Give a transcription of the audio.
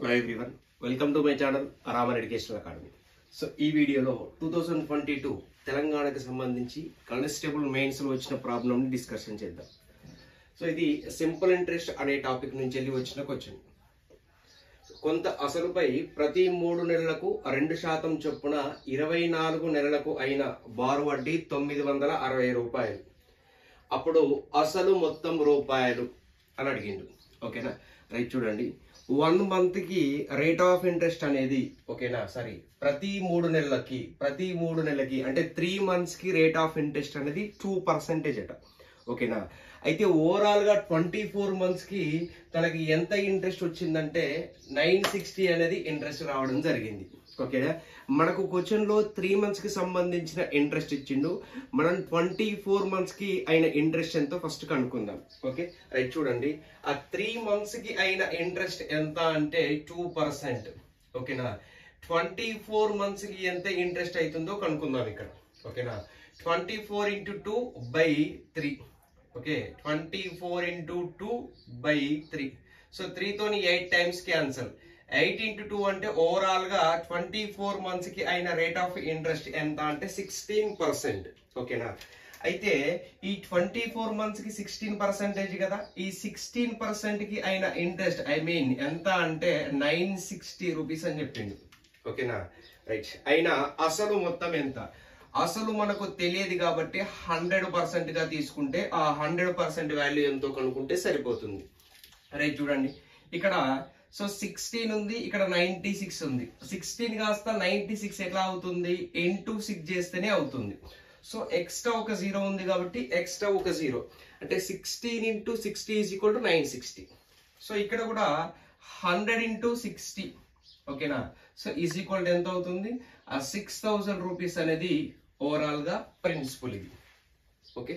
Hello everyone, welcome to my channel Raman Educational Academy. So ఈ వీడియోలో 2022 తెలంగాణకు సంబంధించి కానిస్టేబుల్ మెయిన్స్ లో వచ్చిన ప్రాబ్లమ్ ని డిస్కషన్ చేద్దాం. సో ఇది సింపుల్ ఇంట్రెస్ట్ అనే టాపిక్ నుంచి వెళ్ళి వచ్చిన క్వశ్చన్. కొంత అసలుపై ప్రతి 3 నెలలకు 2% చొప్పున 24 నెలలకు అయిన బారు వడ్డీ 960 రూపాయలు. అప్పుడు అసలు మొత్తం రూపాయలు అని అడిగిండు. ఓకేనా, రైట్. చూడండి, 1 మంత్ కి రేట్ ఆఫ్ ఇంట్రెస్ట్ అనేది ఓకేనా సారీ ప్రతి 3 నెలలకి అంటే 3 మంత్స్ కి రేట్ ఆఫ్ ఇంట్రెస్ట్ అనేది 2% అట. ఓకేనా, అయితే ఓవరాల్ గా 24 మంత్స్ కి తనకి ఎంత ఇంట్రెస్ట్ వచ్చిందంటే 960 అనేది ఇంట్రెస్ట్ రావడం జరిగింది. ఓకేనా, మనకు క్వశ్చన్ లో 3 మంత్స్ కి సంబంధించిన ఇంట్రెస్ట్ ఇచ్చిండు. మనం 24 మంత్స్ కి అయిన ఇంట్రెస్ట్ ఎంతో ఫస్ట్ కనుక్కుందాం. Okay, right. చూడండి, ఆ 3 మంత్స్ కి అయిన ఇంట్రెస్ట్ ఎంత అంటే 2%. ఓకేనా, 24 మంత్స్ కి ఎంత ఇంట్రెస్ట్ అవుతుందో కనుక్కుందాం ఇక్కడ. ఓకేనా, 24 into 2 by 3. Okay, 24 into 2 by 3. So 3 తోని 8 టైమ్స్ క్యాన్సల్. 8 into 2 అంటే ఓవరాల్ గా 24 మంత్స్ కి అయిన రేట్ ఆఫ్ ఇంట్రెస్ట్ ఎంత అంటే 16%. ఓకేనా, అయితే ఈ 24 మంత్స్ కి 16% కదా, ఈ 16% కి అయిన ఇంట్రెస్ట్ ఎంత అంటే 960 రూపీస్ అని చెప్పిండు. ఓకేనా, రైట్. అయినా అసలు మొత్తం ఎంత? అసలు మనకు తెలియదు కాబట్టి 100% గా తీసుకుంటే ఆ 100% వాల్యూ ఎంతో కనుక్కుంటే సరిపోతుంది. రైట్. చూడండి, ఇక్కడ సో 16 ఉంది, ఇక్కడ 96 ఉంది. 16 కాస్త 96 ఎట్లా అవుతుంది? ఇంటూ 6 చేస్తేనే అవుతుంది. సో ఎక్స్ట్రా ఒక 0 ఉంది కాబట్టి ఎక్స్ట్రా ఒక 0 అంటే 16 into 60 is equal to 960. So ఇక్కడ కూడా 100 into 60. ఓకేనా, సో ఈజ్ ఈక్వల్ ఎంత అవుతుంది? ఆ 6000 రూపీస్ అనేది ఓవరాల్ గా ప్రిన్సిపల్ ఇది. ఓకే.